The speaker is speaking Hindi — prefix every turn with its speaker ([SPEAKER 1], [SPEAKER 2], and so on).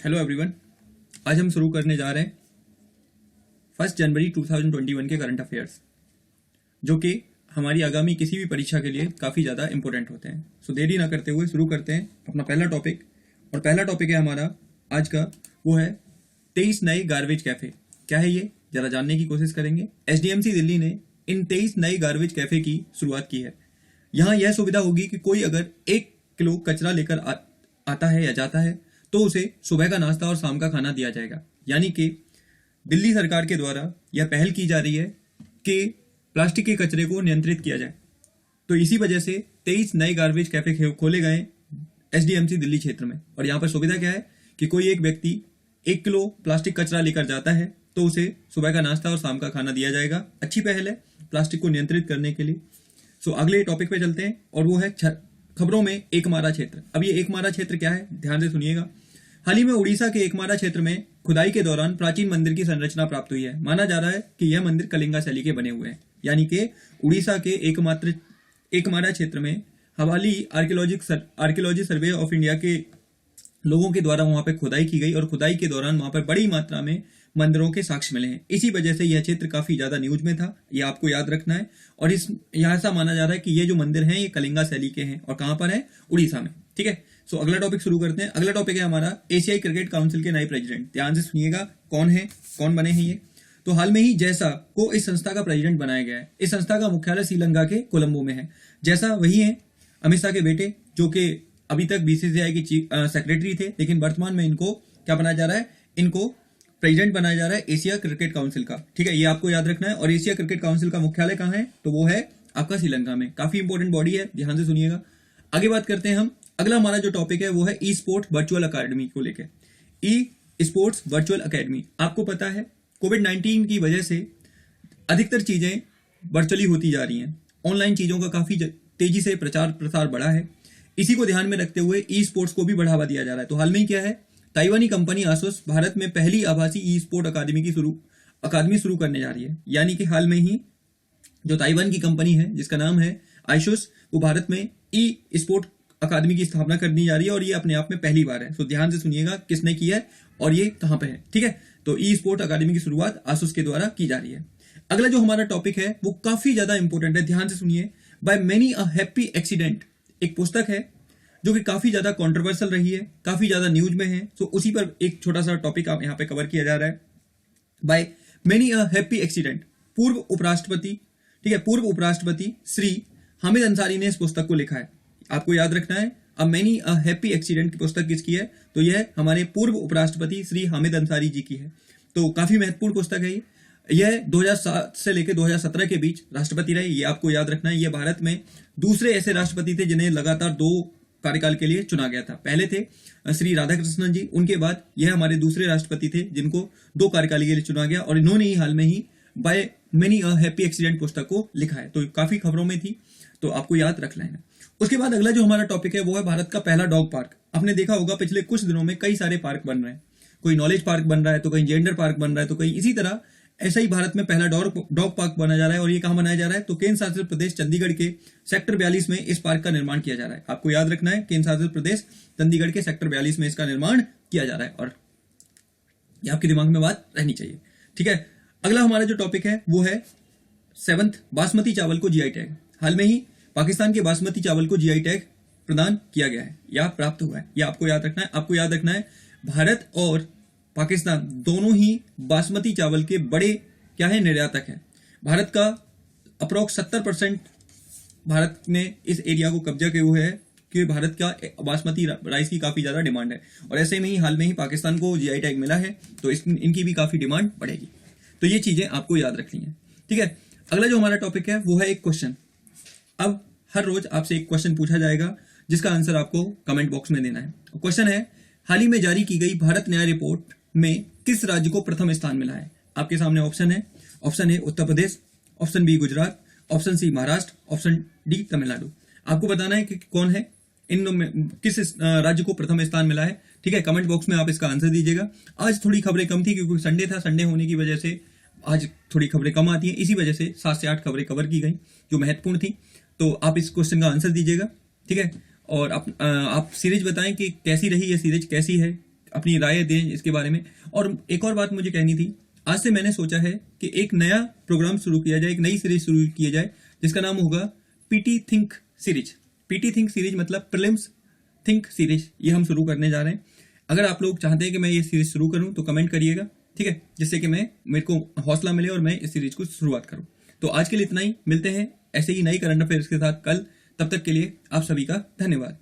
[SPEAKER 1] Hello everyone. आज हम शुरू करने जा रहे हैं 1 जनवरी 2021 के करंट अफेयर्स, जो कि हमारी आगामी किसी भी परीक्षा के लिए काफ़ी ज़्यादा इंपॉर्टेंट होते हैं। सो देरी ना करते हुए शुरू करते हैं अपना पहला टॉपिक। और पहला टॉपिक है हमारा आज का, वो है 23 नए गार्बेज कैफ़े। क्या है ये, ज़रा जानने की कोशिश करेंगे। एसडीएमसी दिल्ली ने इन 23 नए गार्बेज कैफ़े की शुरुआत की है। यहाँ यह सुविधा होगी कि कोई अगर 1 किलो कचरा लेकर आता है या जाता है तो उसे सुबह का नाश्ता और शाम का खाना दिया जाएगा। यानी कि दिल्ली सरकार के द्वारा यह पहल की जा रही है कि प्लास्टिक के कचरे को नियंत्रित किया जाए। तो इसी वजह से 23 नए गार्बेज कैफे खोले गए एसडीएमसी दिल्ली क्षेत्र में। और यहाँ पर सुविधा क्या है कि कोई एक व्यक्ति 1 किलो प्लास्टिक कचरा लेकर जाता है तो उसे सुबह का नाश्ता और शाम का खाना दिया जाएगा। अच्छी पहल है प्लास्टिक को नियंत्रित करने के लिए। सो अगले टॉपिक पे चलते हैं और वो है खबरों में एकमारा क्षेत्र। अब ये एकमारा क्षेत्र क्या है, ध्यान से सुनिएगा। हाल ही में उड़ीसा के एकमारा क्षेत्र में खुदाई के दौरान प्राचीन मंदिर की संरचना प्राप्त हुई है। माना जा रहा है कि यह मंदिर कलिंगा शैली के बने हुए हैं। यानी कि उड़ीसा के एकमारा क्षेत्र में हवाली आर्कियोलॉजी सर्वे ऑफ इंडिया के लोगों के द्वारा वहां पर खुदाई की गई और खुदाई के दौरान वहां पर बड़ी मात्रा में मंदिरों के साक्ष्य मिले हैं। इसी वजह से यह क्षेत्र काफी ज्यादा न्यूज में था, यह आपको याद रखना है। और यहाँ ऐसा माना जा रहा है कि ये जो मंदिर हैं ये कलिंगा शैली के हैं और कहां पर है, उड़ीसा में। ठीक है, सो अगला टॉपिक शुरू करते हैं। अगला टॉपिक है हमारा एशियाई क्रिकेट काउंसिल के नए प्रेसिडेंट। ध्यान से सुनिएगा कौन बने हैं ये। तो हाल में ही जैसा को इस संस्था का प्रेसिडेंट बनाया गया है। इस संस्था का मुख्यालय श्रीलंका के कोलंबो में है। जैसा वही है अमित शाह के बेटे, जो कि अभी तक बीसीसीआई के सेक्रेटरी थे, लेकिन वर्तमान में इनको क्या बनाया जा रहा है, इनको प्रेसिडेंट बनाया जा रहा है एशिया क्रिकेट काउंसिल का। ठीक है, ये आपको याद रखना है। और एशिया क्रिकेट काउंसिल का मुख्यालय कहाँ है, तो वो है आपका श्रीलंका में। काफी इंपॉर्टेंट बॉडी है, ध्यान से सुनिएगा। आगे बात करते हैं हम। अगला हमारा जो टॉपिक है वो है ई स्पोर्ट वर्चुअल अकेडमी को लेकर। ई स्पोर्ट्स वर्चुअल अकेडमी, आपको पता है कोविड-19 की वजह से अधिकतर चीजें वर्चुअली होती जा रही हैं। ऑनलाइन चीजों का काफी तेजी से प्रचार प्रसार बढ़ा है। इसी को ध्यान में रखते हुए ई स्पोर्ट्स को भी बढ़ावा दिया जा रहा है। तो हाल में ही क्या है, ताइवानी कंपनी आसुस भारत में पहली आभासी ई स्पोर्ट अकादमी शुरू करने जा रही है। यानी कि हाल में ही जो ताइवान की कंपनी है जिसका नाम है आसुस, वो भारत में ई स्पोर्ट अकादमी की स्थापना करनी जा रही है और ये अपने आप में पहली बार है। तो ध्यान से सुनिएगा किसने की है और ये कहां पे है। ठीक है, तो ई स्पोर्ट अकादमी की शुरुआत आसुस के द्वारा की जा रही है। अगला जो हमारा टॉपिक है वो काफी ज्यादा इंपॉर्टेंट है, ध्यान से सुनिए। Bye many a happy accident, एक पुस्तक है जो कि काफी ज्यादा कंट्रोवर्शियल रही है, काफी ज्यादा न्यूज में है। तो उसी पर एक छोटा सा टॉपिक यहाँ पे कवर किया जा रहा है। Bye many a happy accident, पूर्व उपराष्ट्रपति श्री हामिद अंसारी ने इस पुस्तक को लिखा है। आपको याद रखना है, a many a happy accident की पुस्तक किसकी है, तो यह हमारे पूर्व उपराष्ट्रपति श्री हामिद अंसारी जी की है। तो काफी महत्वपूर्ण पुस्तक है। यह 2007 से लेकर 2017 के बीच राष्ट्रपति रहे, ये आपको याद रखना है। यह भारत में दूसरे ऐसे राष्ट्रपति थे जिन्हें लगातार 2 कार्यकाल के लिए चुना गया था। पहले थे श्री राधाकृष्णन जी, उनके बाद यह हमारे दूसरे राष्ट्रपति थे जिनको 2 कार्यकाल के लिए चुना गया। और इन्होंने ही हाल में ही by many a happy accident पुस्तक को लिखा है। तो काफी खबरों में थी, तो आपको याद रख लेना। उसके बाद अगला जो हमारा टॉपिक है वो है भारत का पहला डॉग पार्क। आपने देखा होगा पिछले कुछ दिनों में कई सारे पार्क बन रहे हैं। कोई नॉलेज पार्क बन रहा है, तो कहीं जेंडर पार्क बन रहा है, तो कहीं इसी तरह ऐसा ही भारत में पहला डॉग पार्क बनाया जा रहा है। और ये कहां बनाया जा रहा है, तो केंद्र शासित प्रदेश चंडीगढ़ के सेक्टर 42 में इस पार्क का निर्माण किया जा रहा है। आपको याद रखना है, केंद्र शासित प्रदेश चंडीगढ़ के सेक्टर 42 में इसका निर्माण किया जा रहा है। और ये आपके दिमाग में बात रहनी चाहिए। ठीक है, अगला हमारा जो टॉपिक है वो है 7th बासमती चावल को जीआई टैग। हाल में ही पाकिस्तान के बासमती चावल को जीआई टैग प्रदान किया गया है या प्राप्त हुआ है, यह आपको याद रखना है। आपको याद रखना है भारत और पाकिस्तान दोनों ही बासमती चावल के बड़े क्या है, निर्यातक हैं। भारत का अप्रोक्स 70% भारत ने इस एरिया को कब्जा किया हुआ है कि भारत का बासमती राइस की काफी ज्यादा डिमांड है। और ऐसे में ही हाल में ही पाकिस्तान को जीआई टैग मिला है, तो इनकी भी काफी डिमांड बढ़ेगी। तो ये चीजें आपको याद रखनी है। ठीक है, अगला जो हमारा टॉपिक है वो है एक क्वेश्चन। अब हर रोज आपसे एक क्वेश्चन पूछा जाएगा जिसका आंसर आपको कमेंट बॉक्स में देना है। क्वेश्चन है, हाल ही में जारी की गई भारत न्याय रिपोर्ट में किस राज्य को प्रथम स्थान मिला है। आपके सामने ऑप्शन है। Option A Uttar Pradesh, option B Gujarat, option C Maharashtra, option D Tamil Nadu. आपको बताना है कि कौन है इन में किस राज्य को प्रथम स्थान मिला है। ठीक है, कमेंट बॉक्स में आप इसका आंसर दीजिएगा। आज थोड़ी खबरें कम थी क्योंकि संडे था, संडे होने की वजह से आज थोड़ी खबरें कम आती हैं। इसी वजह से 7 से 8 खबरें कवर की गई जो महत्वपूर्ण थी। तो आप इस क्वेश्चन का आंसर दीजिएगा। ठीक है, और आप सीरीज बताएं कि कैसी रही, ये सीरीज कैसी है, अपनी राय दें इसके बारे में। और एक और बात मुझे कहनी थी, आज से मैंने सोचा है कि एक नया प्रोग्राम शुरू किया जाए, एक नई सीरीज शुरू किया जाए जिसका नाम होगा PT think series. PT think series मतलब प्रीलिम्स थिंक सीरीज, ये हम शुरू करने जा रहे हैं। अगर आप लोग चाहते हैं कि मैं ये सीरीज शुरू करूं तो कमेंट करिएगा, ठीक है, जिससे कि मेरे को हौसला मिले और मैं इस सीरीज को शुरुआत करूं। तो आज के लिए इतना ही, मिलते हैं ऐसे ही नई करंट अफेयर्स के साथ कल। तब तक के लिए आप सभी का धन्यवाद।